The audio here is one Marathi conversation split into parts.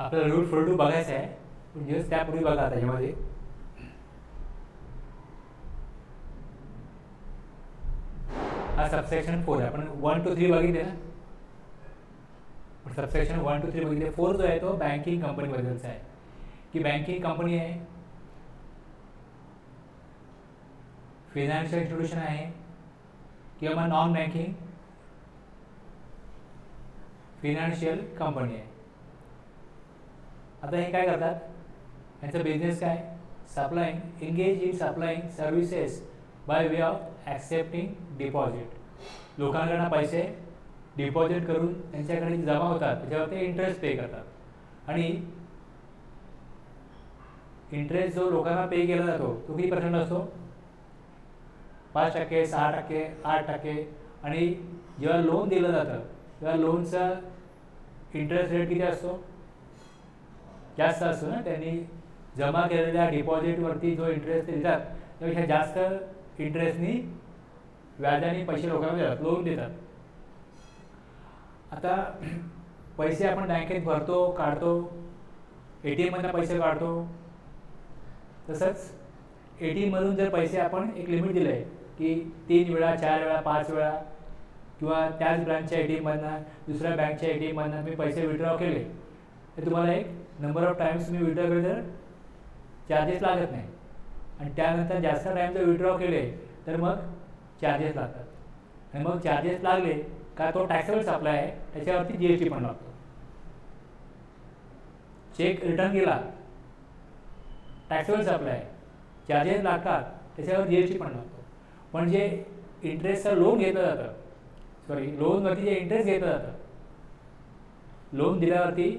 आपल्याला रूल 42 बघायचा आहे, पण जस्ट त्यापूर्वी बघा त्याच्यामध्ये हा सबसेक्शन 4 आहे. आपण 1 to 3 बघितले ना, सबसेक्शन 1 to 3 बघितले. 4 जो आहे तो बँकिंग कंपनीबद्दलचा आहे, की बँकिंग कंपनी आहे, फिनान्शियल इन्स्टिट्यूशन आहे किंवा मग नॉन बँकिंग फिनान्शियल कंपनी आहे. आता हे काय करतात, यांचा बिझनेस काय, supplying engage in supplying services by way of accepting deposit. लोकांकडनं पैसे डिपॉझिट करून त्यांच्याकडे जमा होतात, त्याच्यावर ते इंटरेस्ट पे करतात. आणि इंटरेस्ट जो लोकांना पे केला जातो तो किती पर्सेंट असतो, 5%, 6%, 8%. आणि जेव्हा लोन दिलं जातं तेव्हा लोनचा इंटरेस्ट रेट किती असतो, जास्त असतो ना. त्यांनी जमा केलेल्या डिपॉझिटवरती जो इंटरेस्ट देतात त्यापेक्षा जास्त इंटरेस्टनी व्याजाने पैसे लोकांना देतात, लोन देतात. आता पैसे आपण बँकेत भरतो, काढतो, ATMमधून पैसे काढतो. तसंच ATMमधून जर पैसे आपण एक लिमिट दिलं आहे की 3 वेळा, 4 वेळा, 5 वेळा किंवा त्याच ब्रँचच्या ATMमधून दुसऱ्या बँकच्या ATMमधून मी पैसे विड्रॉ केले तर तुम्हाला एक नंबर ऑफ टाईम्स तुम्ही विड्रॉ केले तर चार्जेस लागत नाही. आणि त्यानंतर जास्त टाईम जर विड्रॉ केले तर मग चार्जेस लागतात. आणि मग चार्जेस लागले का तो टॅक्सेबल सप्लाय आहे, त्याच्यावरती GST पण लागतो. चेक रिटर्न केला, टॅक्सेबल सप्लाय आहे, चार्जेस लागतात, त्याच्यावर GST पण लागतो. पण जे इंटरेस्टचं लोन घेतलं जातं, लोनवरती जे इंटरेस्ट घेतलं जातं, लोन दिल्यावरती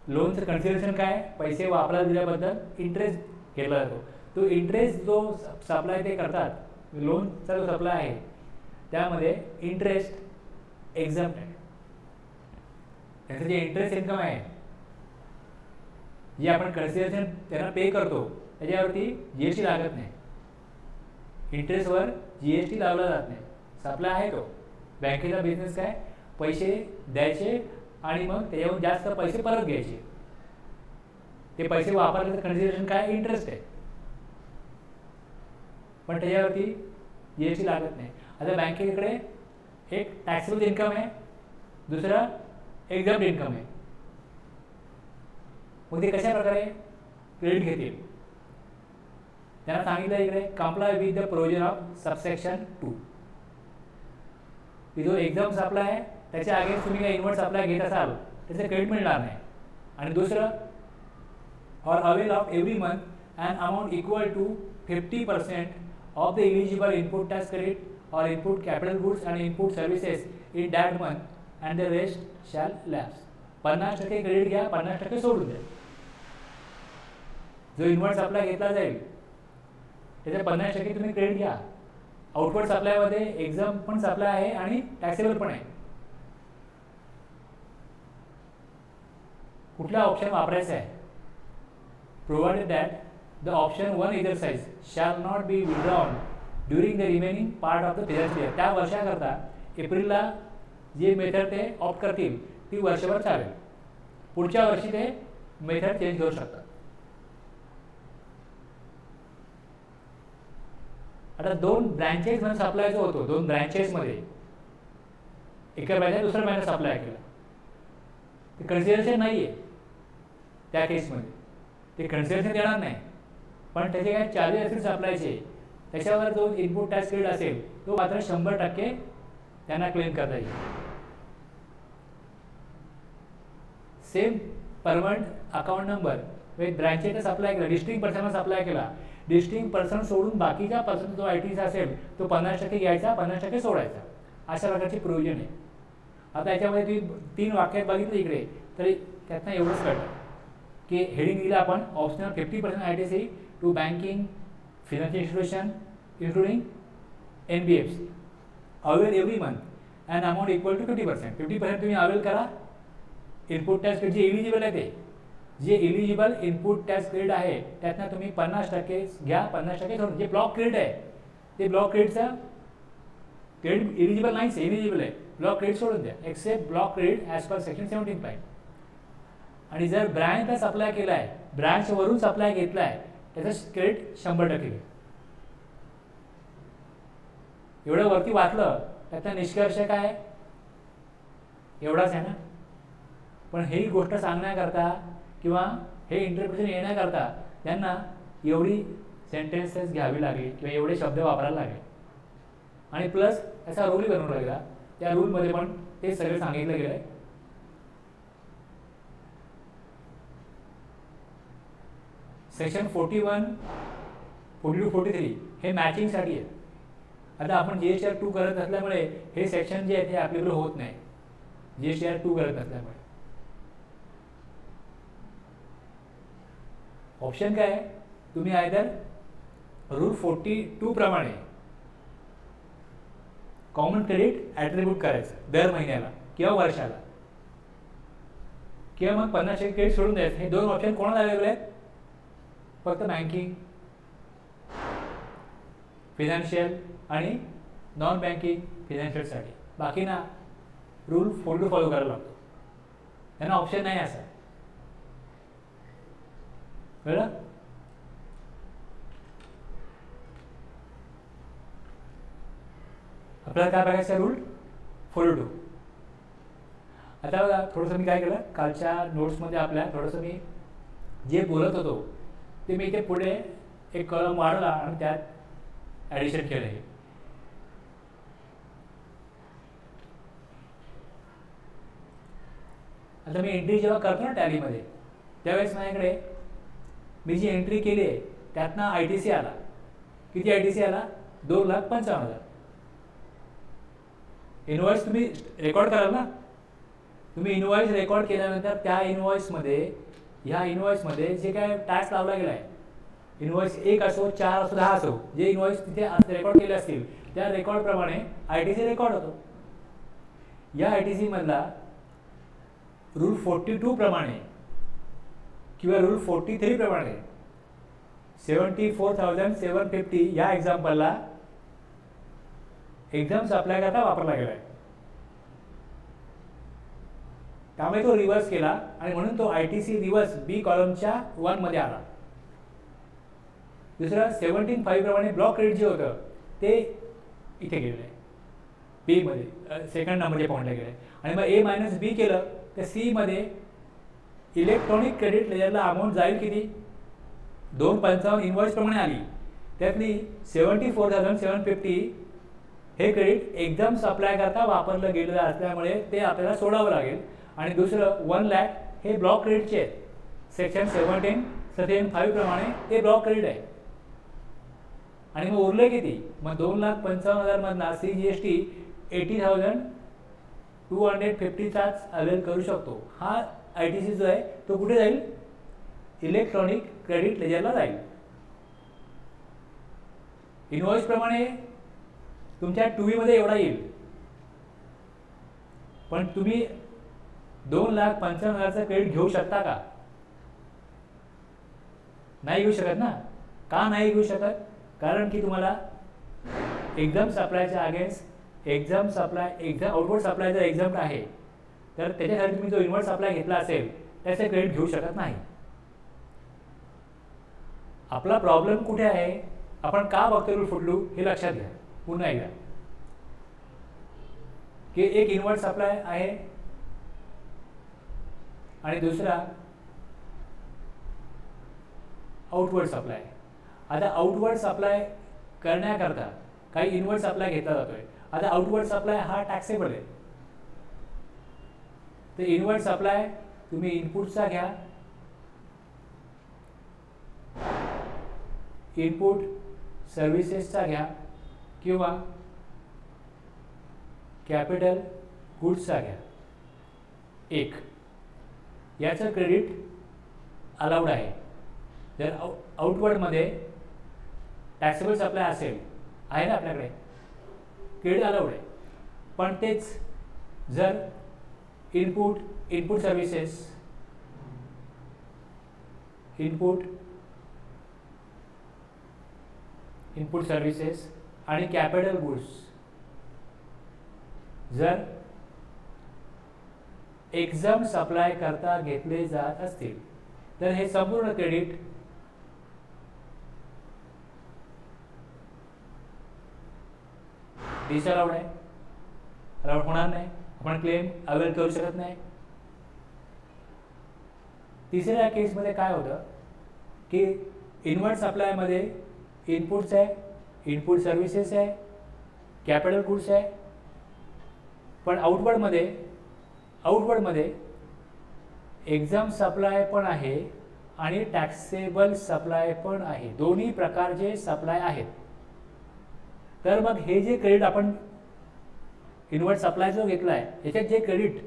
लोनचं कन्सिडरेशन काय, पैसे वापरायला दिल्याबद्दल इंटरेस्ट घेतला जातो. तो इंटरेस्ट जो सप्लाय ते करतात, लोनचा जो सप्लाय आहे त्यामध्ये इंटरेस्ट एक्झम्प्ट आहे. त्याचं जे इंटरेस्ट इन्कम आहे, जे आपण कन्सिडरेशन त्यांना पे करतो त्याच्यावरती GST लागत नाही. इंटरेस्टवर GST लावला जात नाही. सप्लाय आहे तो बँकेचा बिझनेस काय, पैसे द्यायचे आणि मग त्याच्यावर जास्त पैसे परत घ्यायचे. ते पैसे वापरले तर कन्सिडरेशन काय, इंटरेस्ट आहे, पण त्याच्यावरती GST लागत नाही. आता बँकेकडे एक टॅक्सेबल इन्कम आहे, दुसरा एक्झम्प्ट इन्कम आहे. मग ते कशा प्रकारे क्रेडिट घेतील, त्यांना सांगितलं इकडे comply with the provision of subsection 2. जो एक्झाम सप्लाय आहे त्याच्या अगेन्स्ट तुम्ही काही इन्व्हर्ट सप्लाय घेत असाल त्याचं क्रेडिट मिळणार नाही. आणि दुसरं, or avail of every month and amount equal to 50% of the eligible input tax credit or input capital goods and input services in that month and the rest shall lapse. 50% credit घ्या, 50% सोडून द्या. जो इनवर्ट सप्लाय घेतला जाईल त्याच्या 50% तुम्ही क्रेडिट घ्या. आउटवर्ड सप्लायमध्ये एक्झाम पण सप्लाय आहे आणि टॅक्सेबल पण आहे. कुठला ऑप्शन वापरायचा आहे, provided that the option 1 exercise shall not be withdrawn during the remaining part of the present year. त्या वर्षाकरता एप्रिलला जे मेथड ते ऑप्ट करतील ती वर्षभर चालेल. पुढच्या वर्षी ते मेथड चेंज करू शकतात. आता 2 ब्रँचेसमध्ये सप्लाय जो होतो, 2 ब्रँचेसमध्ये एका बँकेने दुसऱ्या बँकेला सप्लाय केला, ते कन्सिडरेशन नाही आहे त्या केसमध्ये, ते कन्सिडरेशन देणार नाही. पण त्याचे काय चार्जेस असतील सप्लायचे, त्याच्यावर जो इनपुट टॅक्स क्रेडिट असेल तो मात्र 100% त्यांना क्लेम करता येईल. सेम परमनंट अकाउंट नंबर ब्रँचेसने सप्लाय केला, डिस्ट्रिक्ट पर्सनला सप्लाय केला, डिस्ट्रिक्ट पर्सन सोडून बाकीच्या पर्सन जो ITC असेल तो 50% घ्यायचा, 50% सोडायचा, अशा प्रकारची प्रोव्हिजन आहे. आता याच्यामध्ये तुम्ही 3 वाक्यात बघितलं इकडे तरी त्यातनं एवढंच कळतं की हेडिंग दिलं आपण optional 50% ITC to banking financial institution including NBFC avail every month and amount equal to 50%. 50% तुम्ही अवेल करा. इनपुट टॅक्स क्रेडिट जे इलिजिबल आहे, ते जे इलिजिबल इनपुट टॅक्स क्रेडिट आहे त्यातनं तुम्ही 50% घ्या, 50% सोडून. जे ब्लॉक क्रेडिट आहे ते ब्लॉक क्रेडिटचं क्रेडिट इलिजिबल नाहीच, इलिजिबल आहे, ब्लॉक क्रेडिट सोडून द्या. Except block credit as per section 17. आणि जर ब्रँचला सप्लाय केला आहे, ब्रँचवरून सप्लाय घेतला आहे, त्याचं क्रेडिट 100%. एवढं वरती वाचलं त्याचा निष्कर्ष काय एवढाच आहे ना. पण ही गोष्ट सांगण्याकरता किंवा हे इंटरप्रिटेशन येण्याकरता त्यांना एवढी सेंटेन्सेस घ्यावी लागली किंवा एवढे शब्द वापरायला लागले. आणि प्लस त्याचा रूल बनवला गेला, त्या रूलमध्ये पण ते सगळे सांगितलं गेलं आहे. सेक्शन 41, 42, 43 हे मॅचिंगसाठी आहे. आता आपण GSTR 2 करत असल्यामुळे हे सेक्शन जे आहे ते ॲप्लिकेबल होत नाही, GSTR 2 करत असल्यामुळे. ऑप्शन काय आहे, तुम्ही आयदर रूल 42 प्रमाणे कॉमन क्रेडिट ॲट्रिब्यूट करायचं दर महिन्याला किंवा वर्षाला, किंवा मग 50% क्रेडिट सोडून द्यायचं. हे दोन ऑप्शन कोणाला अवेलेबल आहेत, फक्त बँकिंग, फिनान्शियल आणि नॉन बँकिंग फिनान्शियलसाठी. बाकी ना रूल फॉलो करायला लागतो, त्यांना ऑप्शन नाही असा. कळलं? आपल्याला काय बघायचं रूल 42. आता बघा थोडंसं मी काय केलं, कालच्या नोट्समध्ये आपल्या थोडंसं मी जे बोलत होतो ते मी इथे पुढे एक कॉलम वाढवला आणि त्यात ॲडिशन केलं आहे. आता मी एंट्री जेव्हा करतो ना टॅलीमध्ये, त्यावेळेस माझ्याकडे मी जी एंट्री केली आहे त्यातनं ITC आला. किती ITC आला, 2,55,000. इनवॉइस तुम्ही रेकॉर्ड कराल ना, तुम्ही इनवॉइस रेकॉर्ड केल्यानंतर त्या इनवॉइसमध्ये, ह्या इनवॉइसमध्ये जे काय टॅक्स लावला गेला आहे, इनवॉइस 1 असो, 4 असो, 10 असो, जे इनवॉइस तिथे रेकॉर्ड केले असतील त्या रेकॉर्डप्रमाणे ITC रेकॉर्ड होतो. या ITC मधला रूल 42 प्रमाणे किंवा रूल 43 प्रमाणे 74,750 या एक्झाम्पलला एक्झाम सप्लाय करता वापरला गेला आहे. त्यामुळे तो रिव्हर्स केला आणि म्हणून तो ITC रिव्हर्स B कॉलमच्या 1 मध्ये आला. दुसरं 17.5 प्रमाणे ब्लॉक क्रेडिट जे होतं ते इथे गेलेलं आहे, B मध्ये सेकंड नंबरच्या पॉईंटला गेलं आहे. आणि मग A-B केलं तर C मध्ये इलेक्ट्रॉनिक क्रेडिट लेजरला अमाऊंट जाईल किती, 255 इनवॉइस प्रमाणे आली. त्यातली 74,750 हे क्रेडिट एक्झाम सप्लाय करता वापरलं गेलेलं असल्यामुळे ते आपल्याला सोडावं लागेल. आणि दुसरं 1 लाख हे ब्लॉक क्रेडिटचे आहेत, सेक्शन 17.5 प्रमाणे ते ब्लॉक क्रेडिट आहे. आणि मग उरले किती, मग 2,55,000 मधला CGST 80,250चाच अवेल करू शकतो. हा ITC जो आहे तो कुठे जाईल, इलेक्ट्रॉनिक क्रेडिट लेजरला जाईल. इनवॉइस प्रमाणे तुमच्या 2B मध्ये एवढा येईल, पण तुम्ही 2,55,000चं क्रेडिट घेऊ शकता का, नाही घेऊ शकत ना. का नाही घेऊ शकत, कारण की तुम्हाला एक्झाम सप्लायच्या अगेन्स्ट एक्झाम आउटवर्ड सप्लाय जर एक्झाम आहे तर त्याच्यासाठी तुम्ही जो इनवर्ड सप्लाय घेतला असेल त्याचे क्रेडिट घेऊ शकत नाही. आपला प्रॉब्लेम कुठे आहे, आपण का बघतोय रूल 42 हे लक्षात घ्या पुन्हा एकदा, की एक इनवर्ड सप्लाय आहे आणि दुसरा आउटवर्ड सप्लाय. आता आउटवर्ड सप्लाय करण्याकरता काही इनवर्ड सप्लाय घेतला जातोय. आता आउटवर्ड सप्लाय हा टॅक्सेबल आहे, तर इनवर्ड सप्लाय तुम्ही इनपुटचा घ्या, इनपुट सर्व्हिसेसचा घ्या किंवा कॅपिटल गुड्सचा घ्या. एक याचं क्रेडिट अलाउड आहे. जर आउटवर्डमध्ये टॅक्सेबल सप्लाय असेल, आहे ना आपल्याकडे, क्रेडिट अलाउड आहे. पण तेच जर इनपुट सर्व्हिसेस, इनपुट सर्व्हिसेस आणि कॅपिटल गुड्स जर एक्झाम सप्लाय करता घेतले जात असतील तर हे संपूर्ण क्रेडिट डिसअलाउड आहे, अलाउड होणार नाही, आपण क्लेम अवेल करू शकत नाही. तिसऱ्या केसमध्ये काय होतं की इनवर्ट सप्लायमध्ये इनपुट्स आहे, इनपुट सर्व्हिसेस आहे, कॅपिटल गुड्स आहे, पण आउटवर्डमध्ये एक्झाम सप्लाय पण आहे आणि टॅक्सेबल सप्लाय पण आहे, दोन्ही प्रकारचे सप्लाय आहेत. तर मग हे जे क्रेडिट आपण इनवर्ट सप्लाय जो घेतला आहे याच्यात जे क्रेडिट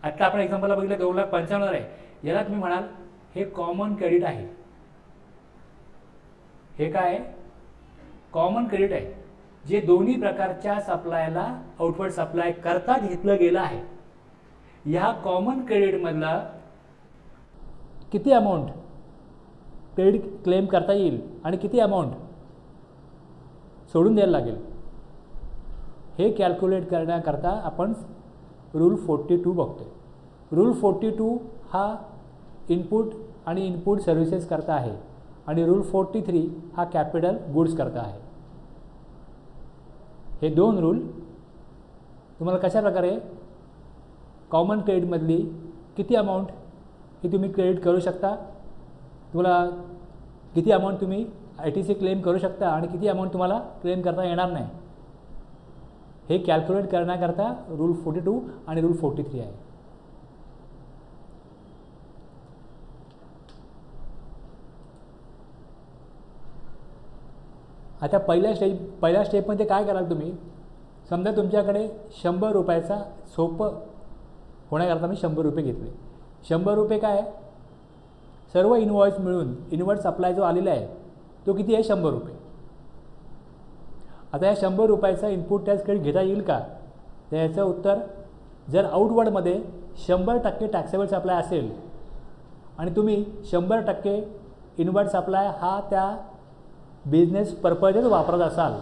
आत्ता आपण एक्झाम्पलला बघितलं 2,95,000 आहे, याला तुम्ही म्हणाल हे कॉमन क्रेडिट आहे. हे काय आहे? कॉमन क्रेडिट आहे, जे दोन्ही प्रकारच्या सप्लायला आउटवर्ड सप्लाय करता घेतलं गेलं आहे. ह्या कॉमन क्रेडिटमधला किती अमाऊंट क्रेडिट क्लेम करता येईल आणि किती अमाऊंट सोडून द्यायला लागेल हे कॅल्क्युलेट करण्याकरता आपण रूल 42 बघतोय. रूल 42 हा इनपुट आणि इनपुट सर्व्हिसेस करता आहे आणि रूल 43 हा कॅपिटल गुड्स करता आहे. हे दोन रूल तुम्हाला कशा प्रकारे कॉमन क्रेडिटमधली किती अमाऊंट ही तुम्ही क्रेडिट करू शकता, तुम्हाला किती अमाऊंट तुम्ही ITC क्लेम करू शकता आणि किती अमाऊंट तुम्हाला क्लेम करता येणार नाही, हे कॅल्क्युलेट करण्याकरता रूल 42 आणि रूल 43 आहे. आता पहिल्या स्टेपमध्ये काय कराल तुम्ही, समजा तुमच्याकडे 100 रुपयाचा सोपं होण्याकरता मी 100 रुपये घेतले. 100 रुपये काय आहे, सर्व इनवॉइस मिळून इनवर्ट सप्लाय जो आलेला आहे तो किती आहे, 100 रुपये. आता या 100 रुपयाचा इनपुट टॅक्स क्रेडिट घेता येईल का, तर याचं उत्तर, जर आउटवर्डमध्ये 100% टॅक्सेबल सप्लाय असेल आणि तुम्ही 100% इनवर्ट सप्लाय हा त्या बिझनेस पर्पजच वापरत असाल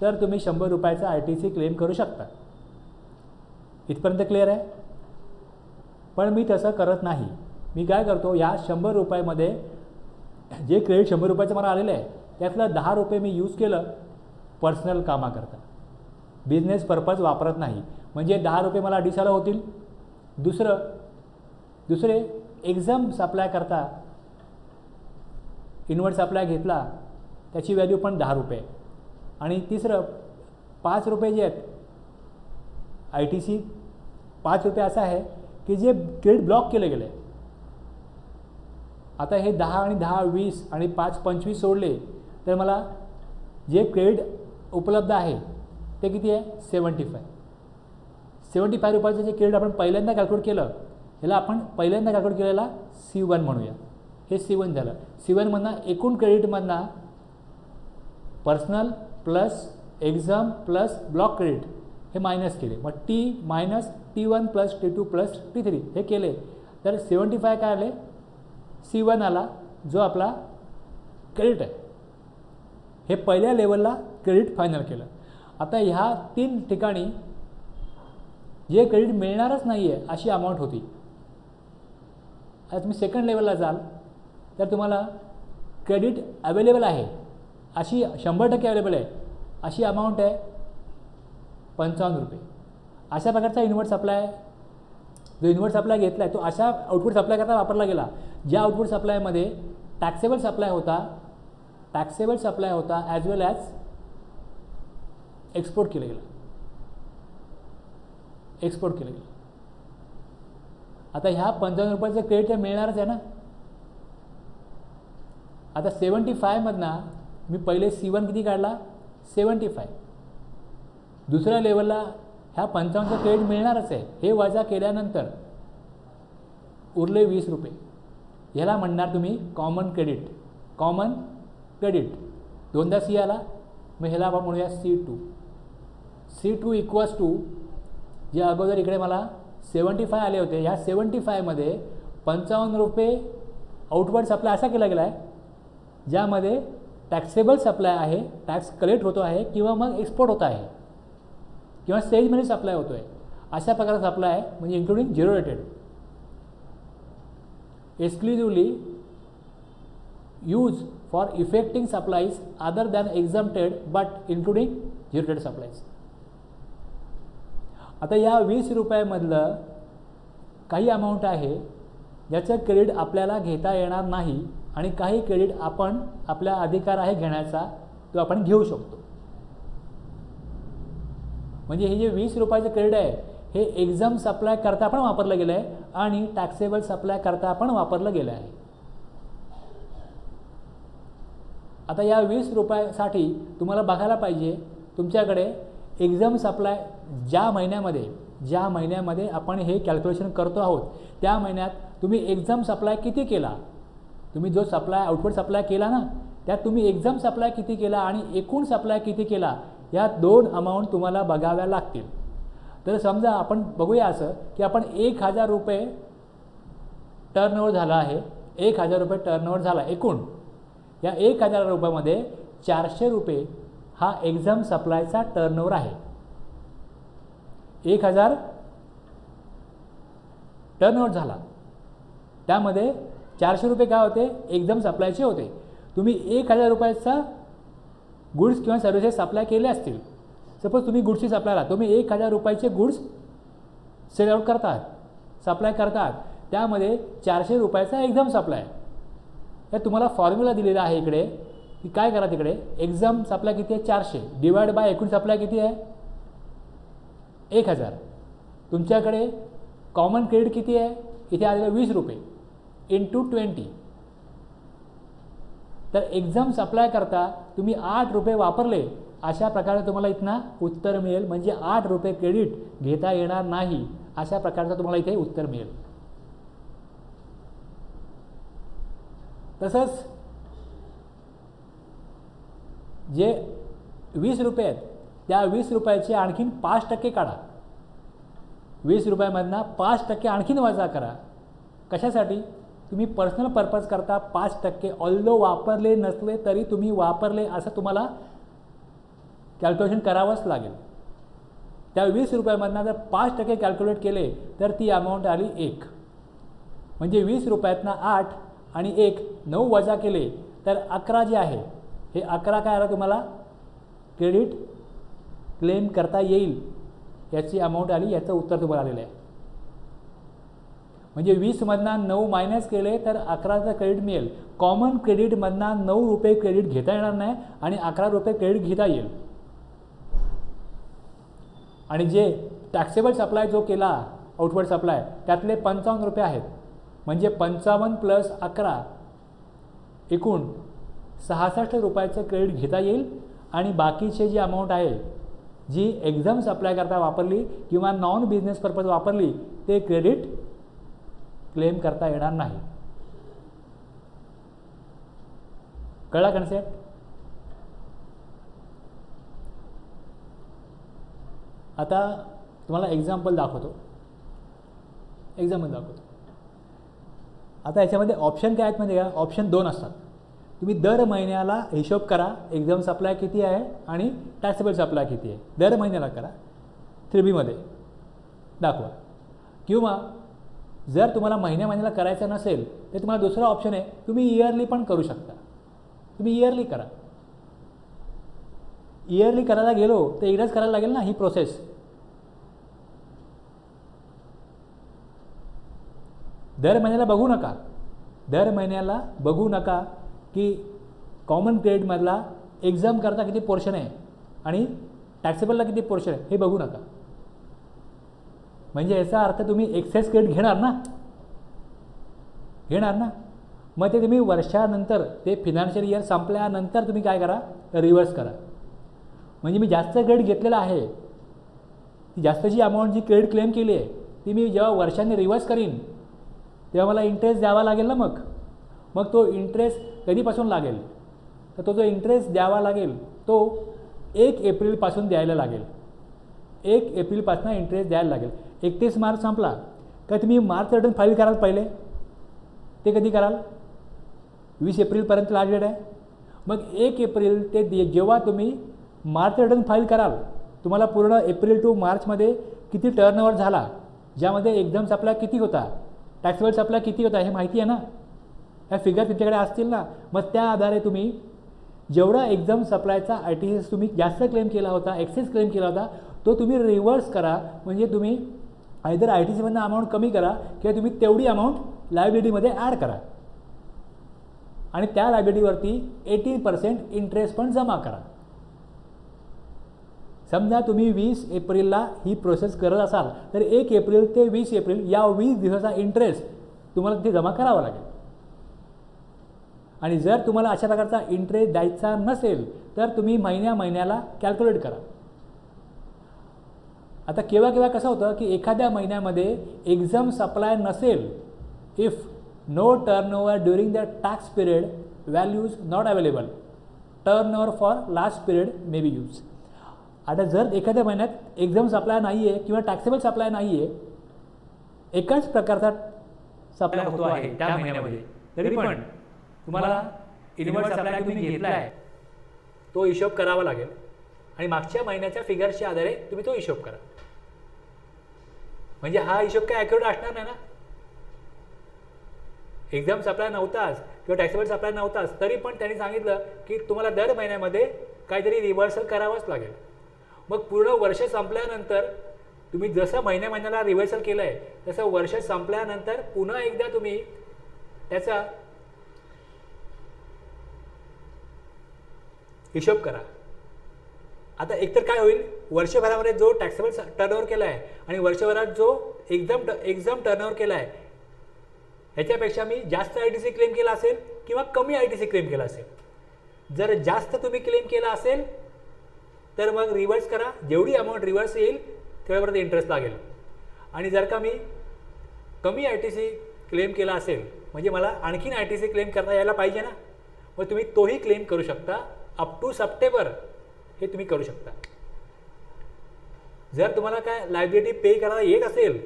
तर तुम्ही 100 रुपयाचा ITC क्लेम करू शकता. इथपर्यंत क्लिअर आहे. पण मी तसं करत नाही. मी काय करतो, या 100 रुपयामध्ये जे क्रेडिट 100 रुपयाचं मला आलेलं आहे त्यातलं 10 रुपये मी यूज केलं पर्सनल कामाकरता, बिझनेस पर्पज वापरत नाही, म्हणजे 10 रुपये मला डिसाला होतील. दुसरे एक्झाम सप्लाय करता इनवर्ट सप्लाय घेतला त्याची व्हॅल्यू पण 10 रुपये. आणि तिसरं 5 रुपये जे आहेत ITC 5 रुपये असं आहे की जे क्रेडिट ब्लॉक केले गेले. आता हे 10 आणि 10 20 आणि 5 25 सोडले तर मला जे क्रेडिट उपलब्ध आहे ते किती आहे, 75 रुपयाचं जे क्रेडिट आपण पहिल्यांदा कॅल्क्युलेट केलं ह्याला आपण पहिल्यांदा कॅल्क्युलेट केलेला C1 म्हणूया. हे C1 झालं. C1मधनं एकूण क्रेडिटमधनं personal plus exempt plus block credit हे मायनस केले, मग T minus T1 plus T2 plus T3 हे केले तर 75 काय आले, C1 आला जो आपला क्रेडिट आहे. हे पहिल्या लेवलला क्रेडिट फायनल केलं. आता ह्या 3 ठिकाणी जे क्रेडिट मिळणारच नाही आहे अशी अमाऊंट होती. आता तुम्ही सेकंड लेवलला जाल तर तुम्हाला क्रेडिट अवेलेबल आहे अशी 100% अवेलेबल आहे अशी अमाऊंट आहे 55 रुपये. अशा प्रकारचा इनवर्ट सप्लाय जो इनवर्ट सप्लाय घेतला आहे तो अशा आउटपुट सप्लाय करता वापरला गेला ज्या आउटपुट सप्लायमध्ये टॅक्सेबल सप्लाय होता ॲज वेल ॲज एक्सपोर्ट केलं गेलं. आता ह्या 55 रुपयाचं क्रेडिट मिळणारच आहे ना. आता 75मधनं मी पहिले C1 किती काढला, 75. दुसऱ्या लेवलला ह्या 55चं क्रेडिट मिळणारच आहे. हे वजा केल्यानंतर उरले 20 रुपये. ह्याला म्हणणार तुम्ही कॉमन क्रेडिट. दोनदा C आला, मग ह्याला आपण म्हणूया C2 इक्वल्स टू जे अगोदर इकडे मला 75 आले होते, ह्या 75मध्ये 55 रुपये आउटवर्ड सप्लाय असा केला गेला आहे ज्यामध्ये टॅक्सेबल सप्लाय आहे, टॅक्स कलेक्ट होतो आहे किंवा मग एक्सपोर्ट होत आहे किंवा सेलमध्ये सप्लाय होतो आहे. अशा प्रकारचा सप्लाय आहे म्हणजे including zero rated. exclusively used for effecting supplies other than exempted but including zero rate supplies. आता या 20 रुपयामधलं काही अमाऊंट आहे ज्याचं क्रेडिट आपल्याला घेता येणार नाही आणि काही क्रेडिट आपण आपला अधिकार आहे घेण्याचा तो आपण घेऊ शकतो. म्हणजे हे जे 20 रुपयाचं क्रेडिट आहे हे एक्झाम सप्लाय करता पण वापरलं गेलं आहे आणि टॅक्सेबल सप्लाय करता पण वापरलं गेलं आहे. आता या 20 रुपयासाठी तुम्हाला बघायला पाहिजे तुमच्याकडे एक्झाम सप्लाय ज्या महिन्यामध्ये आपण हे कॅल्क्युलेशन करतो आहोत त्या महिन्यात तुम्ही एक्झाम सप्लाय किती केला, तुम्ही जो सप्लाय आउटपुट सप्लाय केला ना त्यात तुम्ही एक्झाम सप्लाय किती केला आणि एकूण सप्लाय किती केला या दोन अमाऊंट तुम्हाला बघाव्या लागतील. तर समजा आपण बघूया असं की आपण 1000 रुपये टर्नओव्हर झाला आहे, 1000 रुपये टर्नओव्हर झाला एकूण. या 1000 रुपयामध्ये 400 रुपये हा एक्झाम सप्लायचा टर्नओव्हर आहे. 1000 टर्नओव्हर झाला त्यामध्ये 400 रुपये काय होते एक्झाम सप्लायचे होते. तुम्ही 1000 रुपयाचा गुड्स किंवा सर्व्हिसेस सप्लाय केले असतील. सपोज तुम्ही गुड्सची सप्लायला तुम्ही 1000 रुपयाचे गुड्स सेल आउट करतात सप्लाय करतात त्यामध्ये 400 रुपयाचा एक्झाम सप्लाय. या तुम्हाला फॉर्म्युला दिलेला आहे इकडे की काय करा तिकडे एक्झाम सप्लाय किती आहे 400 डिवाइड बाय एकूण सप्लाय किती आहे 1000. तुमच्याकडे कॉमन क्रेडिट किती आहे इथे आलेलं 20 रुपये इंटू 20. तर एक्झाम सप्लाय करता तुम्ही 8 रुपये वापरले अशा प्रकारे तुम्हाला इथनं उत्तर मिळेल. म्हणजे 8 रुपये क्रेडिट घेता येणार नाही अशा प्रकारचं तुम्हाला इथे उत्तर मिळेल. तसंच जे 20 रुपये आहेत त्या 20 रुपयाचे आणखीन 5% काढा. 20 रुपयामधनं 5% आणखीन वजा करा. कशासाठी तुम्ही पर्सनल पर्पज करता 5% ऑल्दो वापरले नसले तरी तुम्ही वापरले असं तुम्हाला कॅल्क्युलेशन करावंच लागेल. त्या 20 रुपयामधनं जर 5% कॅल्क्युलेट केले तर ती अमाऊंट आली 1. म्हणजे 20 रुपयातनं 8 आणि 1 9 वजा केले तर 11 जे आहे हे 11 काय आलं तुम्हाला क्रेडिट क्लेम करता येईल याची अमाऊंट आली. याचं उत्तर तुम्हाला आलेलं आहे. म्हणजे 20मधनं 9 मायनस केले तर 11चं क्रेडिट मिळेल. कॉमन क्रेडिटमधनं 9 रुपये क्रेडिट घेता येणार नाही आणि 11 रुपये क्रेडिट घेता येईल. आणि जे टॅक्सेबल सप्लाय जो केला आउटवर्ड सप्लाय त्यातले 55 रुपये आहेत. म्हणजे 55 प्लस 11 एकूण 66 रुपयाचं क्रेडिट घेता येईल. आणि बाकीचे जी अमाऊंट आहे जी एक्झाम सप्लाय करता वापरली किंवा नॉन बिझनेस पर्पज वापरली ते क्रेडिट क्लेम करता येणार नाही. कळला कन्सेप्ट? आता तुम्हाला एक्झाम्पल दाखवतो. आता याच्यामध्ये ऑप्शन काय आहेत म्हणजे का ऑप्शन 2 असतात. तुम्ही दर महिन्याला हिशोब करा एक्झाम सप्लाय किती आहे आणि टॅक्सेबल सप्लाय किती आहे दर महिन्याला करा 3Bमध्ये दाखवा. किंवा जर तुम्हाला महिन्याला करायचं नसेल तर तुम्हाला दुसरा ऑप्शन आहे तुम्ही इयरली पण करू शकता. तुम्ही इयरली करा. इयरली करायला गेलो तर एकदाच करायला लागेल ना ही प्रोसेस. दर महिन्याला बघू नका की कॉमन क्रेडिटमधला एक्झाम करता किती पोर्शन आहे आणि टॅक्सेबलला किती पोर्शन आहे हे बघू नका. म्हणजे याचा अर्थ तुम्ही एक्सेस क्रेडिट घेणार ना मग ते तुम्ही वर्षानंतर ते फिनान्शियल इयर संपल्यानंतर तुम्ही काय करा रिव्हर्स करा. म्हणजे मी जास्त क्रेडिट घेतलेला आहे ती जास्तची अमाऊंट जी क्रेडिट क्लेम केली आहे ती मी जेव्हा वर्षांनी रिव्हर्स करीन तेव्हा मला इंटरेस्ट द्यावा लागेल ना. मग तो इंटरेस्ट कधीपासून लागेल तर तो जो इंटरेस्ट द्यावा लागेल तो 1 एप्रिलपासून द्यायला लागेल. 1 एप्रिलपासून इंटरेस्ट द्यायला लागेल. 31 मार्च संपला तर तुम्ही मार्च रिटर्न फाईल कराल पहिले. ते कधी कराल 20 एप्रिलपर्यंत लास्ट डेट आहे. मग 1 एप्रिल ते जेव्हा तुम्ही मार्च रिटर्न फाईल कराल तुम्हाला पूर्ण एप्रिल टू मार्चमध्ये किती टर्नओव्हर झाला ज्यामध्ये एक्झाम सप्लाय किती होता टॅक्सेबल सप्लाय किती होता हे माहिती आहे ना, ह्या फिगर तुमच्याकडे असतील ना. मग त्या आधारे तुम्ही जेवढा एक्झाम सप्लायचा ITC तुम्ही जास्त क्लेम केला होता, एक्सेस क्लेम केला होता, तो तुम्ही रिव्हर्स करा. म्हणजे तुम्ही आयदर ITCमधनं अमाऊंट कमी करा किंवा तुम्ही तेवढी अमाऊंट लायबिलिटीमध्ये ॲड करा आणि त्या लायबिलिटीवरती 18% इंटरेस्ट पण जमा करा. समजा तुम्ही 20 एप्रिलला ही प्रोसेस करत असाल तर 1 एप्रिल ते 20 एप्रिल या 20 दिवसाचा इंटरेस्ट तुम्हाला ते जमा करावा लागेल. आणि जर तुम्हाला अशा प्रकारचा इंटरेस्ट द्यायचा नसेल तर तुम्ही महिन्याला कॅल्क्युलेट करा. आता केव्हा केव्हा कसं होतं की एखाद्या महिन्यामध्ये एक्झाम सप्लाय नसेल, if no turnover during the tax period, values not available, turnover for last period may be use. आता जर एखाद्या महिन्यात एक्झाम सप्लाय नाही आहे किंवा टॅक्सेबल सप्लाय नाही आहे, एकाच प्रकारचा सप्लाय होतो आहे त्या महिन्यामध्ये, तरी पण तुम्हाला इन्व्हर्स सप्लाय तुम्ही घेतला आहे तो हिशोब करावा लागेल आणि मागच्या महिन्याच्या फिगर्सच्या आधारे तुम्ही तो हिशोब करा. म्हणजे हा हिशोब काय ॲक्युरेट असणार नाही ना. एक्झाम सप्लाय नव्हताच किंवा टॅक्सेबल सप्लाय नव्हताच तरी पण त्यांनी सांगितलं की तुम्हाला दर महिन्यामध्ये काहीतरी रिव्हर्सल करावंच लागेल. मग पूर्ण वर्ष संपल्यानंतर तुम्ही जसं महिन्याला रिव्हर्सल केलं आहे तसं वर्ष संपल्यानंतर पुन्हा एकदा तुम्ही त्याचा हिशोब करा. आता एकतर काय होईल, वर्षभरामध्ये जो टॅक्सेबल टर्नओव्हर केला आहे आणि वर्षभरात जो एक्झाम टर्नओव्हर केला आहे ह्याच्यापेक्षा मी जास्त ITC क्लेम केला असेल किंवा कमी ITC क्लेम केला असेल. जर जास्त तुम्ही क्लेम केला असेल तर मग रिव्हर्स करा, जेवढी अमाऊंट रिव्हर्स येईल तेवढ्यापर्यंत इंटरेस्ट लागेल. आणि जर का मी कमी ITC क्लेम केला असेल म्हणजे मला आणखीन ITC क्लेम करता यायला पाहिजे ना, मग तुम्ही तोही क्लेम करू शकता. अप टू सप्टेंबर हे तुम्ही करू शकता. जर तुम्हाला काय लायबिलिटी पे करायला येत असेल,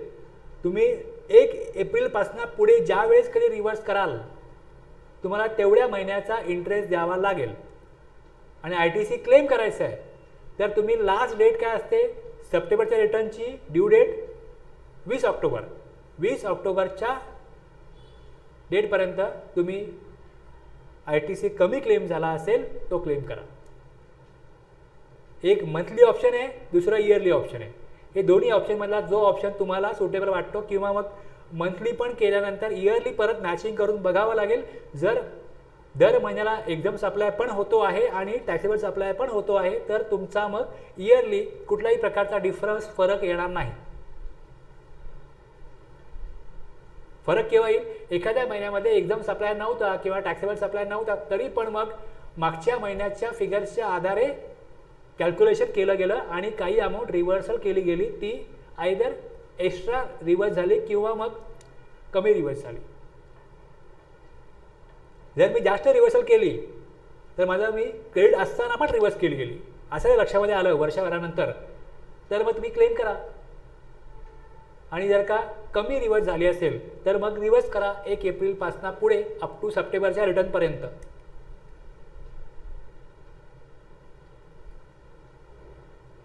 तुम्ही 1 एप्रिलपासून पुढे ज्या वेळेस कधी रिव्हर्स कराल तुम्हाला तेवढ्या महिन्याचा इंटरेस्ट द्यावा लागेल. आणि ITC क्लेम करायचं आहे तर तुम्ही लास्ट डेट काय असते, सप्टेंबरच्या रिटर्नची ड्यू डेट 20 ऑक्टोबर. 20 ऑक्टोबरच्या डेटपर्यंत तुम्ही ITC कमी क्लेम झाला असेल तो क्लेम करा. एक मंथली ऑप्शन आहे, दुसरा इयरली ऑप्शन आहे. हे दोन्ही ऑप्शनमधला जो ऑप्शन तुम्हाला सुटेबल वाटतो किंवा मग मंथली पण केल्यानंतर इयरली परत मॅचिंग करून बघावं लागेल. जर दर महिन्याला एक्झाम सप्लाय पण होतो आहे आणि टॅक्सेबल सप्लाय पण होतो आहे तर तुमचा मग इयरली कुठल्याही प्रकारचा फरक येणार नाही. फरक केव्हा येईल, एखाद्या महिन्यामध्ये एक्झाम सप्लाय नव्हता किंवा टॅक्सेबल सप्लाय नव्हता तरी पण मग मागच्या महिन्याच्या फिगर्सच्या आधारे कॅल्क्युलेशन केलं गेलं आणि काही अमाऊंट रिव्हर्सल केली गेली, ती आयदर एक्स्ट्रा रिव्हर्स झाली किंवा मग कमी रिव्हर्स झाली. जर मी जास्त रिव्हर्सल केली तर मी क्रेडिट असताना पण रिव्हर्स केली गेली असं लक्षामध्ये आलं वर्षभरानंतर तर मग तुम्ही क्लेम करा. आणि जर का कमी रिव्हर्स झाली असेल तर मग रिव्हर्स करा 1 एप्रिलपासून पुढे अप टू सप्टेंबरच्या रिटर्नपर्यंत.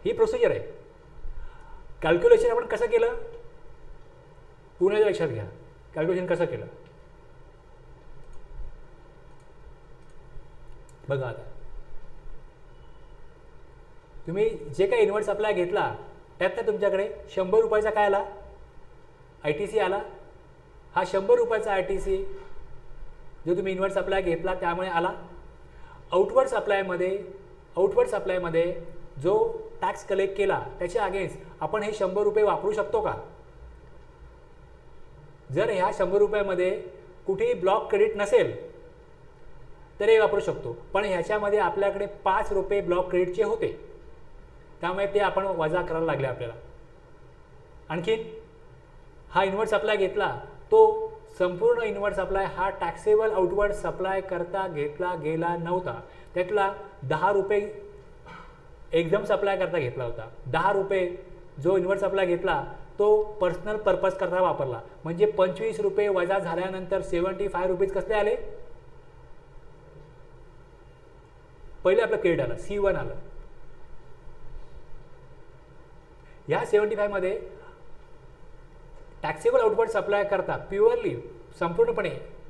ही प्रोसिजर आहे. कॅल्क्युलेशन आपण कसं केलं पुन्हा लक्षात घ्या. कॅल्क्युलेशन कसं केलं बघा. आता तुम्ही जे काही इन्व्हर्स सप्लाय घेतला त्यात तुमच्याकडे 100 रुपयाचा काय आला, ITC आला. हा 100 रुपयाचा ITC जो तुम्ही इन्व्हर्स सप्लाय घेतला त्यामुळे आला. आउटवर्ड सप्लायमध्ये जो टॅक्स कलेक्ट केला त्याच्या अगेन्स्ट आपण हे 100 रुपये वापरू शकतो का. जर ह्या 100 रुपयामध्ये कुठेही ब्लॉक क्रेडिट नसेल तर हे वापरू शकतो. पण ह्याच्यामध्ये आपल्याकडे 5 रुपये ब्लॉक क्रेडिटचे होते त्यामुळे ते आपण वजा करायला लागले आपल्याला. आणखीन हा इन्व्हर्स सप्लाय घेतला तो संपूर्ण इन्व्हर्स सप्लाय हा टॅक्सेबल आउटवर्ड सप्लाय करता घेतला गेला नव्हता. त्यातला 10 रुपये एक्झाम सप्लाय करता घेतला होता. 10 रुपये जो इन्व्हर्स सप्लाय घेतला तो पर्सनल पर्पज करता वापरला. म्हणजे 25 रुपये वजा झाल्यानंतर 75 रुपीज कसले आले, पहिले आपलं क्रेडिट आलं, C1 आलं. या 75 मध्ये टॅक्सेबल आउटवर्ड सप्लाय करता प्युअरली संपूर्णपणे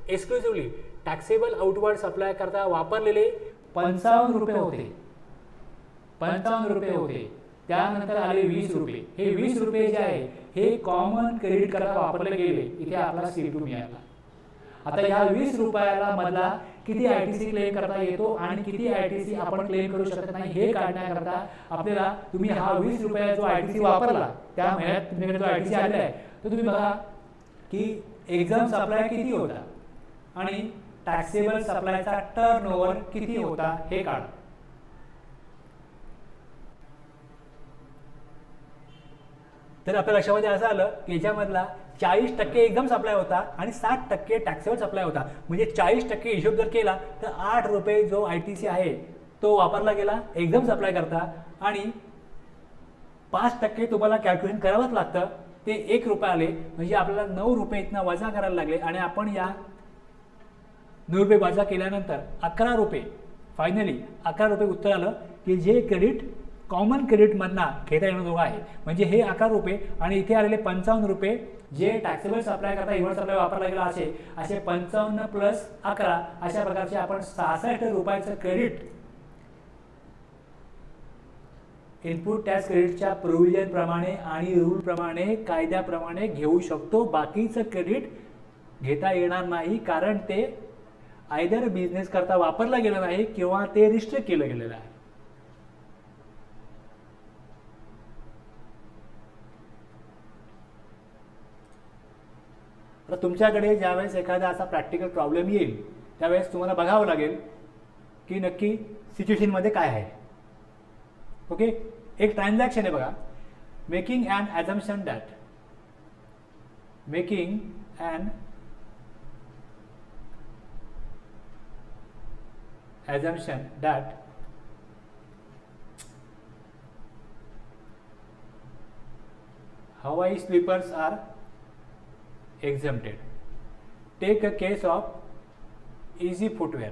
एक्सक्लुसिव्हली टॅक्सेबल आउटवर्ड सप्लाय करता वापरलेले 55 रुपये होते. 55 रुपये होते. त्यानंतर आले 20 रुपये. हे 20 रुपये जे आहे हे कॉमन क्रेडिट करता वापरले गेले. इथे आपला C2 मिळाला. आता या 20 रुपयाला मधला किती ITC क्लेम करता येतो आणि किती ITC आपण क्लेम करू शकत नाही हे काढण्याकरता आपल्याला तुम्ही हा 20 रुपयाचा जो ITC वापरला त्या महिन्यात तुमच्याकडे जो ITC आलेला आहे तो तुम्ही बघा की एक्झाम सप्लाय किती होता आणि टॅक्सेबल सप्लायचा टर्नओव्हर किती होता हे काढा. तर आपल्या लक्षामध्ये असं आलं की याच्यामधला 40% एक्झाम सप्लाय होता आणि 60% टॅक्सेबल सप्लाय होता. म्हणजे 40% हिशोब जर केला तर 8 रुपये जो ITC आहे तो वापरला गेला एक्झाम सप्लाय करता आणि 5% तुम्हाला कॅल्क्युलेशन करावंच लागतं. ते 1 रुपये आले म्हणजे आपल्याला 9 रुपये इथनं वजा करायला लागले आणि आपण या 9 रुपये वजा केल्यानंतर 11 रुपये फायनली 11 रुपये उत्तर आलं की जे क्रेडिट कॉमन क्रेडिटमधनं घेता येणं जोगं आहे. म्हणजे हे 11 रुपये आणि इथे आलेले 55 रुपये जे टॅक्सेबल सप्लाय करता इव्हर्ट सप्लाय वापरला गेला असे 55 प्लस 11 अशा प्रकारचे आपण 66 रुपयाचं क्रेडिट इनपुट टॅक्स क्रेडिटच्या प्रोव्हिजन प्रमाणे आणि रूल प्रमाणे कायद्याप्रमाणे घेऊ शकतो. बाकीचं क्रेडिट घेता येणार नाही कारण ते आयदर बिझनेस करता वापरलं गेलं नाही किंवा ते रिस्ट्रिक्ट केलं गेलेलं आहे. तर तुमच्याकडे ज्यावेळेस एखादा असा प्रॅक्टिकल प्रॉब्लेम येईल त्यावेळेस तुम्हाला बघावं लागेल की नक्की सिच्युएशनमध्ये काय आहे. ओके, एक ट्रान्झॅक्शन आहे बघा. Making an assumption that Hawaii slippers are exempted. Take a case of easy footwear.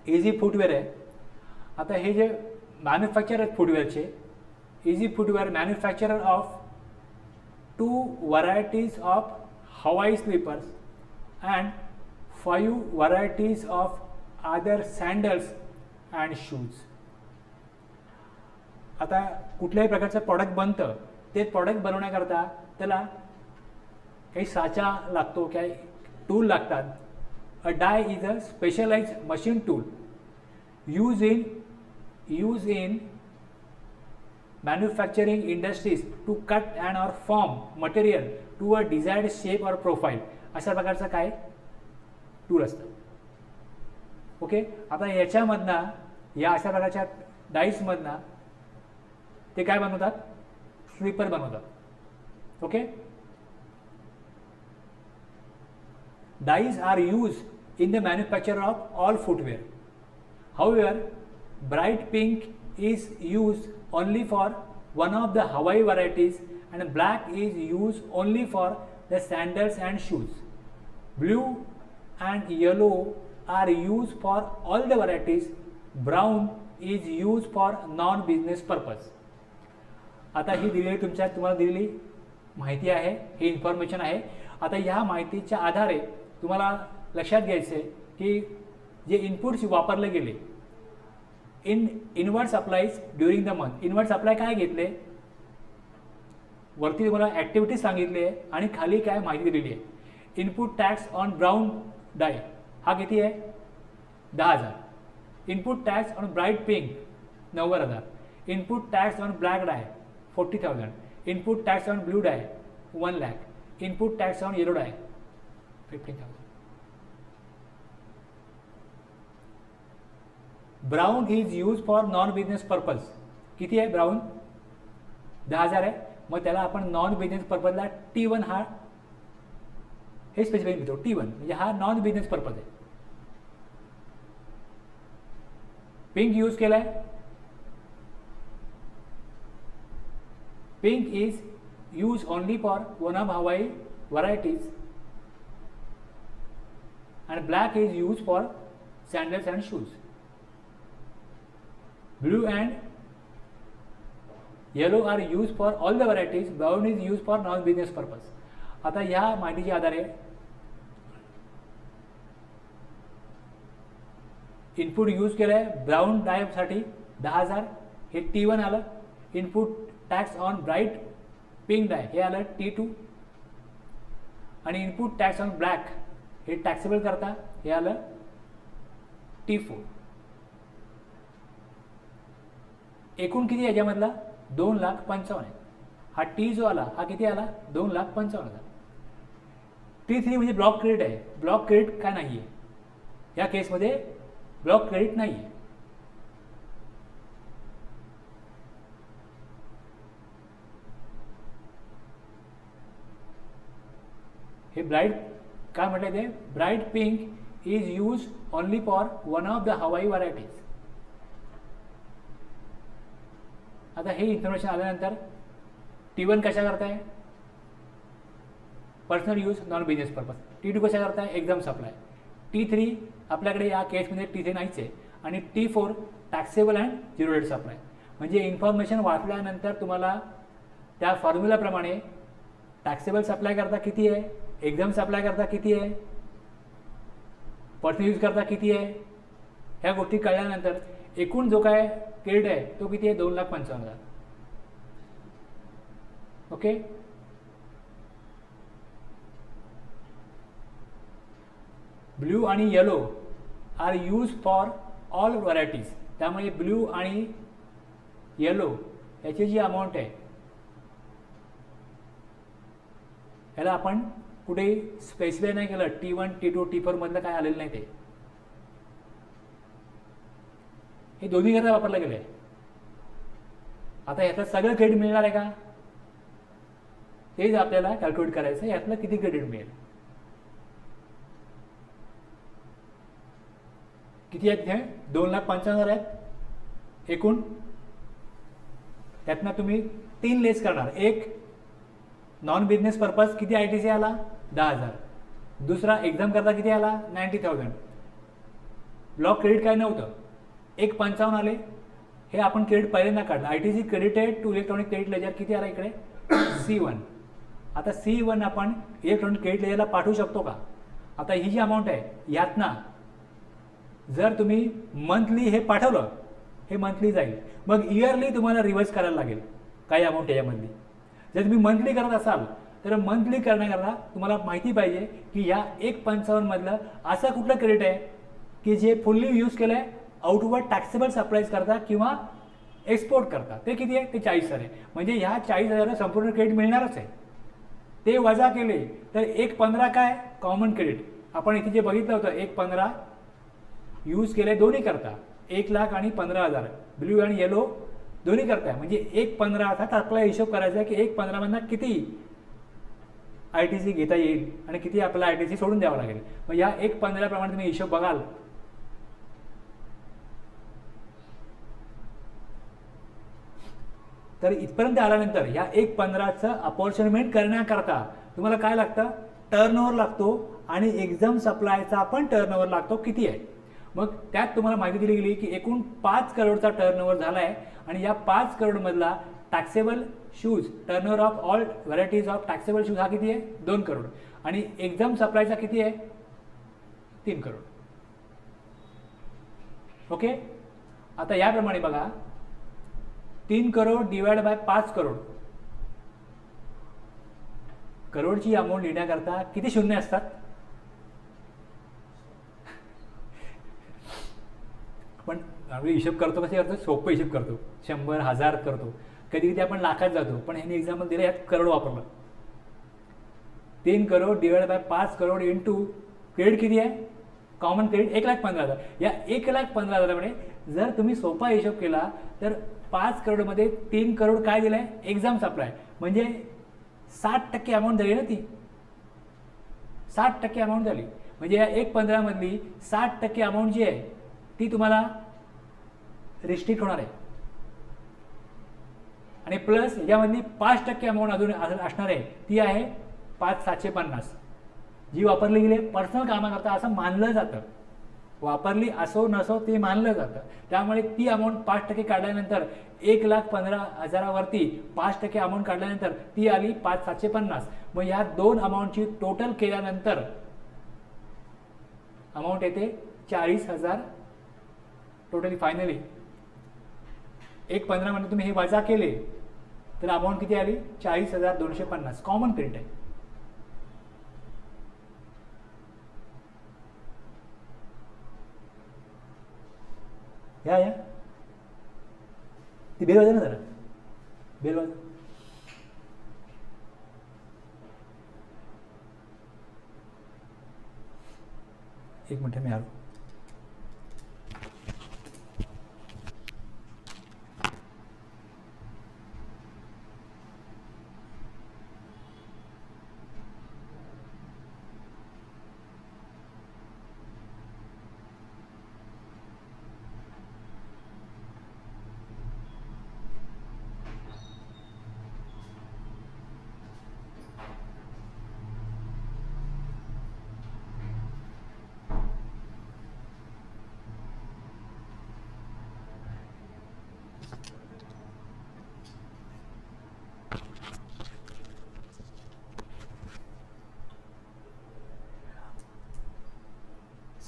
Easy footwear आहे. आता हे जे मॅन्युफॅक्चर आहेत फुटवेअरचे, easy footwear manufacturer of 2 varieties of Hawaii slippers and 5 varieties of other sandals and shoes. आता कुठल्याही प्रकारचं प्रॉडक्ट बनतं ते प्रॉडक्ट बनवण्याकरता त्याला काही साचा लागतो, काही टूल लागतात. A die is a specialized machine tool used in manufacturing industries to cut and or form material to a desired shape or profile. अशा प्रकारचं काय टूल असतं. ओके, आता याच्यामधनं या अशा प्रकारच्या डाईसमधनं ते काय बनवतात, स्लीपर बनवतात. Okay, dyes are used in the manufacture of all footwear. However, bright pink is used only for one of the Hawaii varieties and black is used only for the sandals and shoes. Blue and yellow are used for all the varieties. Brown is used for non-business purpose. आता ही दिलेली तुम्हाला दिलेली माहिती आहे, ही इन्फॉर्मेशन आहे. आता ह्या माहितीच्या आधारे तुम्हाला लक्षात घ्यायचे की जे इनपुट्स वापरले गेले inward supplies during the month. Inward supply काय घेतले, वरती तुम्हाला ॲक्टिव्हिटीज सांगितली आहे आणि खाली काय माहिती दिलेली आहे. Input tax on brown dye हा किती आहे, 10,000. Input tax on bright pink 90,000. Input tax on black dye 40,000. Input tax on blue dye 1,00,000. Input tax on yellow dye 15,000. Brown is use for non business purpose. किती आहे ब्राउन, 10,000 आहे. मग त्याला आपण नॉन बिझनेस पर्पजला T1 हा हे स्पेसिफिक देतो. T1 म्हणजे हा नॉन बिझनेस पर्पज आहे. पिंक यूज केलाय, pink is use only for one of हवाई varieties and black is used for sandals and shoes. Blue and yellow are used for all the varieties. Brown is used for non-business purpose. आता ह्या माहितीच्या आधारे इनपुट यूज केलं आहे ब्राऊन डायसाठी 10,000, हे T1 आलं. Input tax on bright pink dye हे आलं T2, आणि इनपुट टॅक्स ऑन ब्लॅक हे टॅक्सेबल करता हे आलं T4. एकूण किती याच्यामधला 2,55,000 आहे. हा T जो आला हा किती आला 2,55,000. T3 म्हणजे ब्लॉक क्रेडिट आहे. ब्लॉक क्रेडिट काय नाही आहे या केसमध्ये, ब्लॉक क्रेडिट नाही आहे. हे ब्राईट काय म्हटलं ते, bright pink is use only for one of the हवाई व्हरायटीज. आता हे इन्फॉर्मेशन आल्यानंतर T1 कशा करताय, personal use non business purpose. T2 कशा करताय, एक्झाम सप्लाय. T3 आपल्याकडे या केसमध्ये T3 नाहीच आहे, आणि T4 taxable and zero rate supply. म्हणजे इन्फॉर्मेशन वाचल्यानंतर तुम्हाला त्या फॉर्म्युलाप्रमाणे टॅक्सेबल सप्लाय करता किती आहे, एक्झाम सप्लाय करता किती आहे, पर्सनल यूज करता किती आहे, ह्या गोष्टी कळल्यानंतर एकूण जो काय क्रेडिट आहे तो किती आहे 2,55,000. ओके. ब्ल्यू आणि yellow are use for all varieties. त्यामुळे ब्ल्यू आणि येलो याची जी अमाऊंट आहे याला आपण कुठे स्पेसिफाय नाही केलं. T1, T2, T4 मधलं काय आलेलं नाही ते, हे दोन्ही करता वापरलं गेलं आहे. आता ह्यातलं सगळं क्रेडिट मिळणार आहे का, तेच आपल्याला कॅल्क्युलेट करायचं. यातलं किती क्रेडिट मिळेल, किती आहेत, हे 2,55,000 आहेत एकूण. त्यातनं तुम्ही 3 लेस करणार. एक नॉन बिझनेस पर्पज किती ITC आला 10,000, दुसरा एक्झाम करता किती आला 90,000. ब्लॉक क्रेडिट काय नव्हतं, 1,55,000 आले. हे आपण क्रेडिट पहिल्यांदा काढलं. ITC credited to electronic credit ledger किती आला इकडे C1. आता C1 आपण इलेक्ट्रॉनिक क्रेडिट लेजरला पाठवू शकतो का. आता ही जी अमाऊंट आहे यातना जर तुम्ही मंथली हे पाठवलं, हे मंथली जाईल. मग इयरली तुम्हाला रिव्हर्स करायला लागेल काही अमाऊंट याच्यामधली. जर तुम्ही मंथली करत असाल तर मंथली करण्याकरता तुम्हाला माहिती पाहिजे की या 1,55,000 मधलं असं कुठलं क्रेडिट आहे की जे फुल्ली यूज केलं आहे आउटवर्ड टॅक्सेबल सप्लाईज करता किंवा एक्सपोर्ट करता. ते किती आहे, ते 40,000 आहे. म्हणजे ह्या 40,000 संपूर्ण क्रेडिट मिळणारच आहे. ते वजा केले तर 1,15,000 काय कॉमन क्रेडिट. आपण इथे जे बघितलं होतं 1,15,000 यूज केले दोन्ही करता, 1,00,000 आणि 15,000 ब्ल्यू आणि येलो दोन्ही करताय. म्हणजे 1,15,000 आपला हिशोब करायचा आहे की 1,15,000 मधनं किती ITC घेता येईल आणि किती आपल्याला ITC सोडून द्यावं लागेल. मग या 1,15,000 प्रमाणे तुम्ही हिशोब बघाल. तर इथपर्यंत आल्यानंतर या 1,15,000चं अपॉर्च्युनिमेंट करण्याकरता तुम्हाला काय लागतं, टर्नओव्हर लागतो आणि एक्झाम सप्लायचा पण टर्नओव्हर लागतो किती आहे. मग त्यात तुम्हाला माहिती दिली गेली की एकूण 5 करोडचा टर्नओव्हर झाला आहे आणि या 5 करोडमधला taxable shoes turnover of all varieties of taxable shoes हा किती आहे 2 करोड आणि एक्झाम सप्लायचा किती आहे 3 करोड. ओके. आता याप्रमाणे बघा 3 करोड डिवाइड बाय 5 करोड. करोडची अमाऊंट लिहिण्याकरता किती शून्य असतात, पण आम्ही हिशोब करतो कसे करतो, सोपं हिशोब करतो, 100, 1000 करतो, कधी कधी आपण लाखात जातो. पण ह्यांनी एक्झाम्पल दिलं यात करोड वापरलं. 3 crore divide by 5 crore into credit किती आहे कॉमन क्रेडिट 1,15,000. या 1,15,000 मध्ये जर तुम्ही सोपा हिशोब केला तर 5 करोडमध्ये 3 करोड काय दिलं आहे एक्झाम सप्लाय. म्हणजे 60% अमाऊंट झाली ना ती, 60% अमाऊंट झाली. म्हणजे या 1,15,000 मधली 60% अमाऊंट जी आहे ती तुम्हाला रिस्ट्रिक्ट होणार आहे. आणि प्लस यामधली 5% अमाऊंट अजून असणार आहे ती आहे 5,750 जी वापरली गेली पर्सनल कामाकरता असं मानलं जातं. वापरली असो नसो ते मानलं जातं. त्यामुळे ती अमाऊंट 5% काढल्यानंतर 1,15,000वरती 5% अमाऊंट काढल्यानंतर ती आली 5,750. मग ह्या दोन अमाऊंटची टोटल केल्यानंतर अमाऊंट येते 40,000 टोटली. फायनली 1,15 म्हणजे तुम्ही हे वजा केले तर अमाऊंट किती आली? 40,250. कॉमन प्रिंट आहे. या ती बेल वाजा ना जरा, बेल वाजा. एक मिनट मी आलो.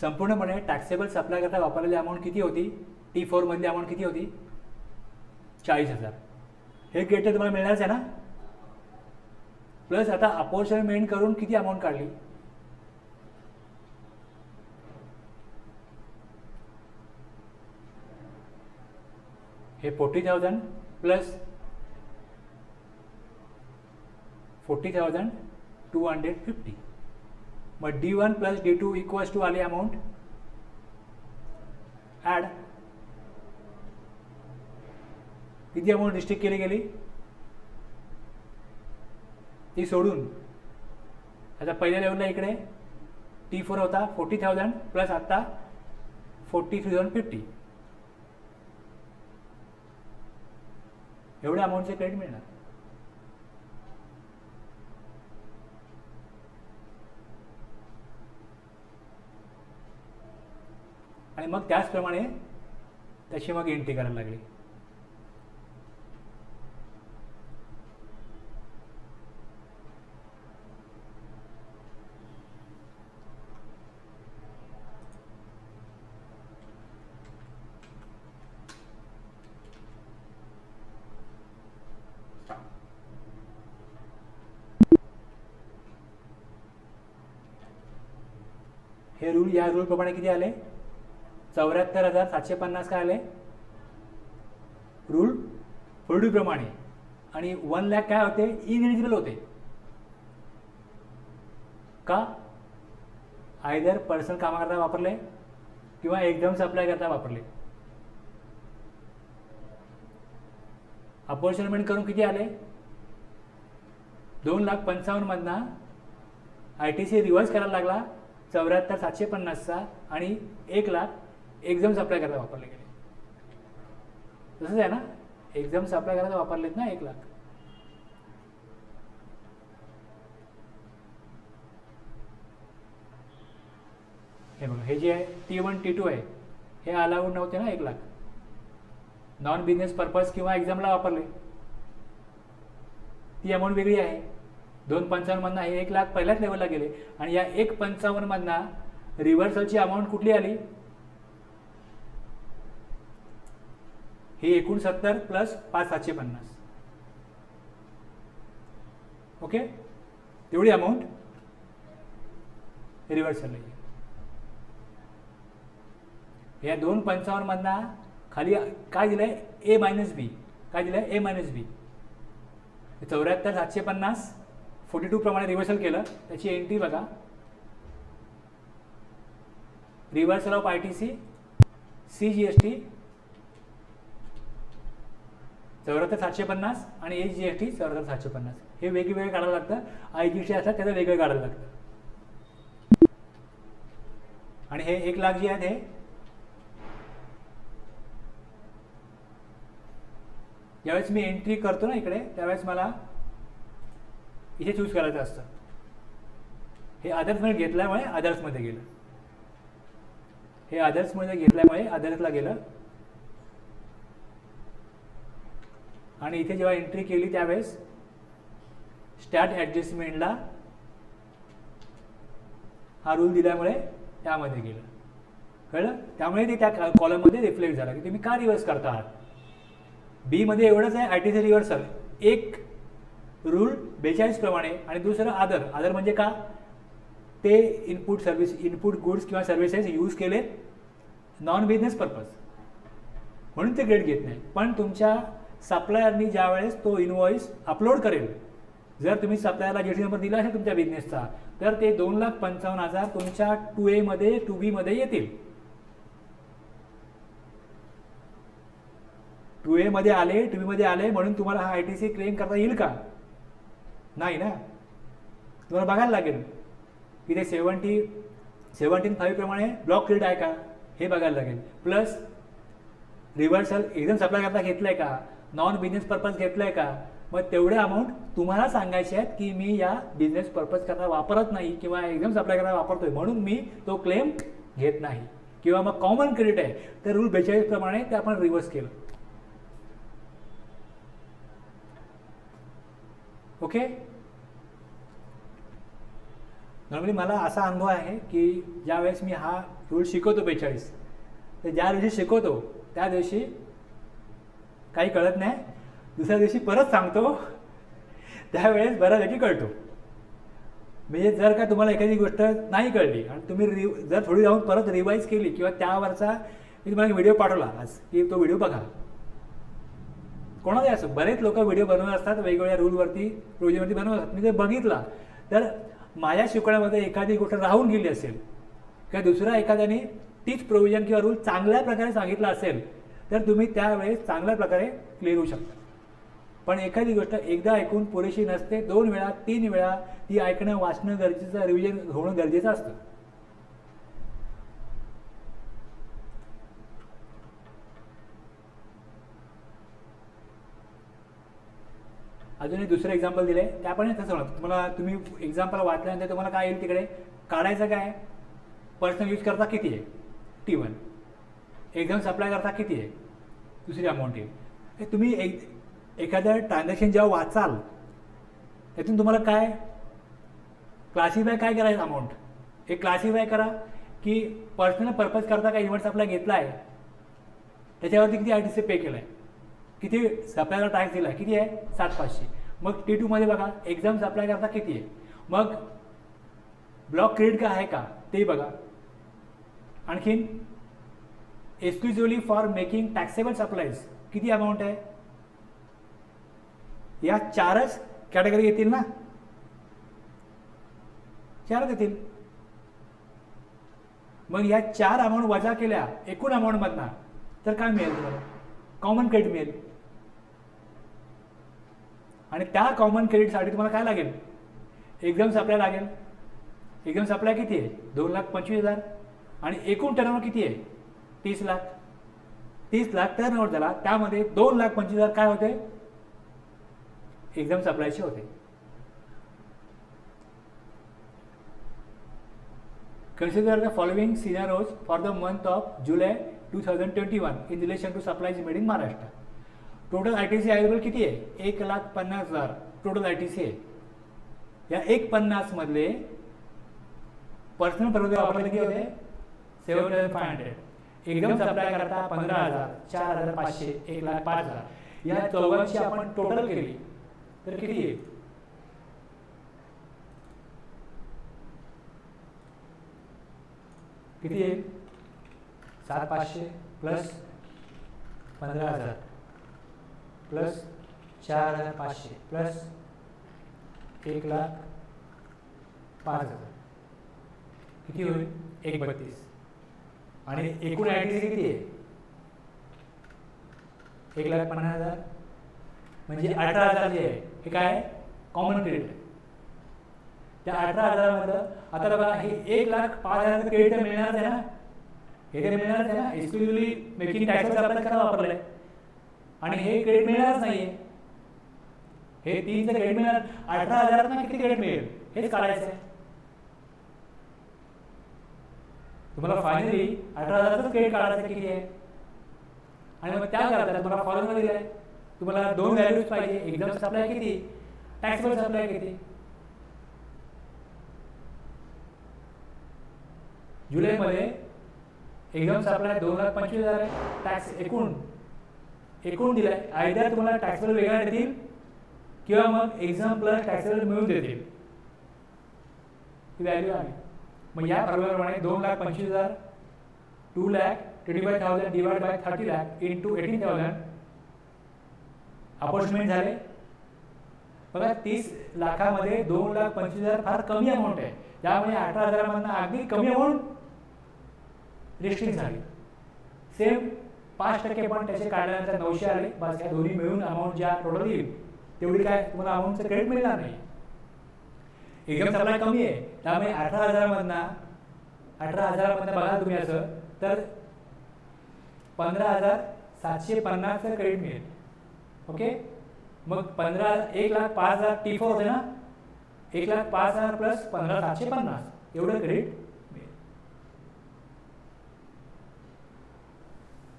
संपूर्णपणे टॅक्सेबल सप्लाय करता वापरलेली अमाऊंट किती होती? T4 मधली अमाऊंट किती होती? 40,000. हे गेट तुम्हाला मिळणारच आहे ना. प्लस आता अपॉर्च्युनिमेंट करून किती अमाऊंट काढली? हे 40,000 प्लस 40,250. मग D1 plus D2 equals to आली अमाऊंट. ॲड किती अमाऊंट डिस्ट्रिक्ट केली गेली ती सोडून. आता पहिल्या लेवलला इकडे T4 होता 40,000 प्लस आता 43,050. एवढ्या अमाऊंटचे क्रेडिट मिळणार. आणि मग त्याचप्रमाणे त्याची मग एंट्री करायला लागली. हे रूल, या रूल प्रमाणे किती आले? 74,750 काय आले रूल 42 प्रमाणे. आणि 1 लाख काय होते? इनएलिजिबल होते. का? आयदर पर्सनल कामाकरता वापरले किंवा एकदम सप्लाय करता वापरले. अपॉर्च्युनिमेंट करून किती आले? 2,55,000 मधना ITC रिव्हर्स करायला लागला 74,750चा आणि 1 लाख एक्झाम सप्लाय करायला वापरले गेले. तसंच आहे ना, एक्झाम सप्लाय करायला वापरलेत ना 1 लाख. हे बघा, हे जे आहे T1 T2 आहे हे अलाउड नव्हते ना 1 लाख. नॉन बिझनेस पर्पज किंवा एक्झामला वापरले ती अमाऊंट वेगळी आहे. 2,55,000 मधना हे 1 लाख पहिल्याच लेवलला गेले. आणि या 1,55,000 मधना रिव्हर्सलची अमाऊंट कुठली आली? ही 69 प्लस 5,750. ओके, तेवढी अमाऊंट रिव्हर्सल आहे. या 2,55,000 मधना खाली काय दिलंय? A-B. काय दिलंय? A-B. 74,750 42 प्रमाणे रिव्हर्सल केलं. त्याची एंट्री बघा. रिव्हर्सल ऑफ ITC CGST 74,750 आणि HGST 74,750. हे वेगवेगळे काढायला लागतं. IGST असतात त्याचं वेगळं काढायला लागतं. आणि हे 1 लाख जे आहेत हे ज्यावेळेस मी एंट्री करतो ना इकडे त्यावेळेस मला इथे चूज करायचं असतं. हे अदर्समध्ये घेतल्यामुळे अदर्समध्ये गेलं. हे अदर्समध्ये घेतल्यामुळे अदर्सला गेलं आणि इथे जेव्हा एंट्री केली त्यावेळेस स्टॅट ॲडजस्टमेंटला हा रूल दिल्यामुळे त्यामध्ये गेलं. कळलं? त्यामुळे ते त्या कॉलममध्ये रिफ्लेक्ट झाला की तुम्ही का रिव्हर्स करता आहात. बीमध्ये एवढंच आहे आयटीसी रिव्हर्सल, एक रूल 42 प्रमाणे आणि दुसरं अदर म्हणजे का ते इनपुट गुड्स किंवा सर्व्हिसेस यूज केले नॉन बिझनेस पर्पज म्हणून ते ग्रेड घेत नाही. पण तुमच्या सप्लायरनी ज्या वेळेस तो इनवॉइस अपलोड करेल, जर तुम्ही सप्लायरला जीएसटी नंबर दिला असेल तुमच्या बिझनेसचा, तर ते 2,55,000 तुमच्या 2A मध्ये 2B मध्ये येतील. 2A मध्ये आले 2B मध्ये आले म्हणून तुम्हाला हा आयटीसी क्लेम करता येईल का? नाही ना. तुम्हाला बघायला लागेल की ते 17.5 प्रमाणे ब्लॉक क्रेडिट आहे का हे बघायला लागेल. प्लस रिव्हर्सल एकदम सप्लाय करता घेतलंय का, नॉन बिझनेस पर्पज घेतलंय का, मग तेवढे अमाऊंट तुम्हाला सांगायचे आहेत की मी या बिझनेस पर्पज करता वापरत नाही किंवा एकदम सप्लाय करता वापरतोय म्हणून मी तो क्लेम घेत नाही. किंवा मग कॉमन क्रेडिट आहे तर रूल 42 प्रमाणे ते आपण रिव्हर्स केलं. ओके. नॉर्मली मला असा अनुभव आहे की ज्या वेळेस मी हा रूल शिकवतो 42, तर ज्या दिवशी शिकवतो त्या दिवशी काही कळत नाही, दुसऱ्या दिवशी परत सांगतो त्यावेळेस बऱ्यापैकी कळतो. म्हणजे जर का तुम्हाला एखादी गोष्ट नाही कळली आणि तुम्ही जर थोडी जाऊन परत रिवाईज केली किंवा त्यावरचा मी तुम्हाला व्हिडिओ पाठवला आज की तो व्हिडिओ बघा, कोणालाही असो, बरेच लोक व्हिडिओ बनवत असतात वेगवेगळ्या रूलवरती प्रोजेक्टवरती बनवत असतात. मी ते बघितला तर माझ्या शिकवण्यामध्ये एखादी गोष्ट राहून गेली असेल किंवा दुसऱ्या एखाद्याने तीच प्रोव्हिजन किंवा रूल चांगल्या प्रकारे सांगितला असेल तर तुम्ही त्यावेळेस चांगल्या प्रकारे क्लिअर होऊ शकता. पण एखादी गोष्ट एकदा ऐकून पुरेशी नसते, 2 वेळा 3 वेळा ती ऐकणं वाचणं गरजेचं, रिव्हिजन होणं गरजेचं असतं. अजून एक दुसरं एक्झाम्पल दिले त्या पण तसं होणार. तुम्हाला तुम्ही एक्झाम्पल वाचल्यानंतर तुम्हाला काय येईल तिकडे काढायचं काय, पर्सनल यूज करता किती आहे T1, एकदम सप्लाय करता किती आहे दुसरी अमाऊंट येईल. हे तुम्ही एखाद्या ट्रान्झॅक्शन जेव्हा वाचाल त्यातून तुम्हाला काय क्लासिफाय काय करायचं अमाऊंट, हे क्लासिफाय करा की पर्सनल पर्पज करता काय इव्हेंट सप्लाय घेतला आहे त्याच्यावरती किती आयटीसी पे केलं आहे, किती सप्लायला टॅक्स दिला आहे, किती आहे 7,500. मग T2 मध्ये बघा एक्झाम सप्लाय करता किती आहे, मग ब्लॉक क्रेडिट का आहे का ते बघा. आणखीन exclusively for making taxable supplies किती अमाऊंट आहे. या 4च कॅटेगरी येतील ना, 4च येतील. मग या 4 अमाऊंट वजा केल्या एकूण अमाऊंटमधनं तर काय मिळेल तुम्हाला, कॉमन क्रेडिट मिळेल. आणि त्या कॉमन क्रेडिटसाठी तुम्हाला काय लागेल, एकदम सप्लाय लागेल. एकदम सप्लाय किती आहे 2,25,000 आणि एकूण टर्नओव्हर किती आहे 30 लाख. 30 लाख टर्नओव्हर झाला, त्यामध्ये 2,25,000 काय होते एकदम सप्लायचे होते. Consider the following scenarios for the month of July 2021 in relation to supplies made in Maharashtra. Total ITC available किती आहे 1,50,000 टोटल आयटीसी आहे. या 1,50,000 मधले पर्सनल पर्पज वापरले किती होते 7,500. एकदम सप्लाय करता 15,000, 4,500, 1,05,000. या चौघांची आपण टोटल केली तर किती येईल, किती येईल 7,500 प्लस 15,000 प्लस 4,500 प्लस 1,05,000 किती होईल 1,32. आणि एकूण आयटीसी किती आहे 1,50,000 म्हणजे 18,000 जे आहे हे काय कॉमन क्रेडिट. त्या 18,000 आता बघा हे 1,05,000 क्रेडिट मिळणार आहे ना, हे तर मिळणार आहे ना, एक्सक्लुसिव्हली मेकिंग टॅक्स आपण करा वापरलंय आणि हे क्रेडिट मिळणारच नाहीये. हे 3चं क्रेडिट मिळणार 18,000 ना किती क्रेडिट मिळेल हेच काढायचं आहे. तुम्हाला फायनली 18,000च क्रेडिट काढायचं किती आहे, आणि मग त्या करता तुम्हाला फॉर्म्युला दिला आहे. तुम्हाला 2 व्हॅल्यूज पाहिजे, एक्झाम सप्लाय किती, टॅक्सेबल सप्लाय किती. जुलैमध्ये एक्झाम सप्लाय 2,25,000 आहे, टॅक्स एकूण दिलाय. आयदर तुम्हाला टॅक्सेबल वेगळा देतील किंवा मग एक्झाम प्लस टॅक्सेबल मिळून देतील, ही व्हॅल्यू आहे. मग या फॉर्म्युलाप्रमाणे 2,25,000 2,25,000 डिवाइड बाय 30 लाख इंटू 18,000 अपॉर्चमेंट झाले. बघा 30 लाखामध्ये 2,25,000 फार कमी अमाऊंट आहे, त्यामुळे 18,000 अगदी कमी अमाऊंट रिस्ट्रिक्ट झाली. सेम 5% पण त्याचे काढल्यानंतर 900 आले. बस या दोन्ही मिळून अमाऊंट ज्या टोटल येईल तेवढी काय तुम्हाला अमाऊंटचं क्रेडिट मिळणार नाही. एक्झाम सप्लाय कमी आहे, त्यामुळे 18,000मधनं बघा तुम्ही असं तर 15,750चं क्रेडिट मिळेल. ओके, मग 1,05,000 T4 होते ना, 1,05,000 प्लस 15,750 एवढं क्रेडिट मिळेल.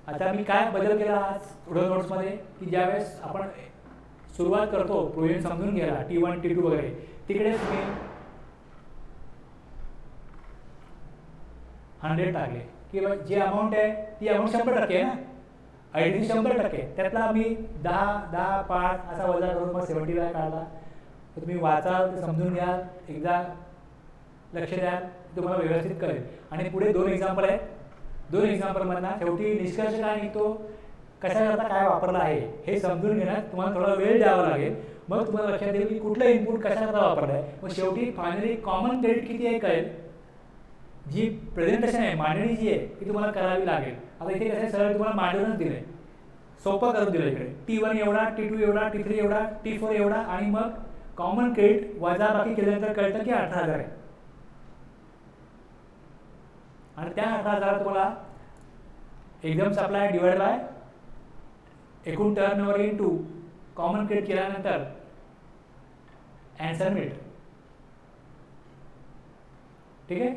आता मी काय बदल केला आज थोडं नोट्समध्ये, की ज्यावेळेस आपण सुरुवात करतो प्रोजेक्ट समजून घ्यायला T1 T2 वगैरे, तिकडेच मी 100 टाकले, की जी अमाऊंट आहे ती अमाऊंट 100% आहे ना, आयडी 100%, त्यातला मी 10, 5 असा वजा करून मग 70 लाख काढला. तर तुम्ही वाचाल, समजून घ्याल, एकदा लक्ष द्याल, तुम्हाला व्यवस्थित कळेल. आणि पुढे 2 एक्झाम्पल आहेत. 2 एक्झाम्पलमधनं शेवटी निष्कर्ष काय निघतो, कशाकरता काय वापरलं आहे हे समजून घेण्यात तुम्हाला थोडा वेळ द्यावा लागेल. मग तुम्हाला लक्षात येईल की कुठलं इनपुट कशाकरता वापरलं आहे. मग शेवटी फायनली कॉमन क्रेडिट किती आहे कळेल. जी प्रेझेंटेशन आहे, मांडणी जी आहे ती तुम्हाला करावी लागेल. आता इथे कसं सरळ तुम्हाला मांडूनच दिलं आहे, सोपं करून दिलं इकडे. T1 एवढा, T2 एवढा, T3 एवढा, T4 एवढा, आणि मग कॉमन क्रेडिट वजा बाकी केल्यानंतर कळतं की 18,000 आहे. आणि त्या 18,000 तुम्हाला एक्झाम सप्लाय डिवाइड बाय एकूण टर्नओव्हर इंटू कॉमन क्रेडिट केल्यानंतर आन्सर मिळेल. ठीक आहे.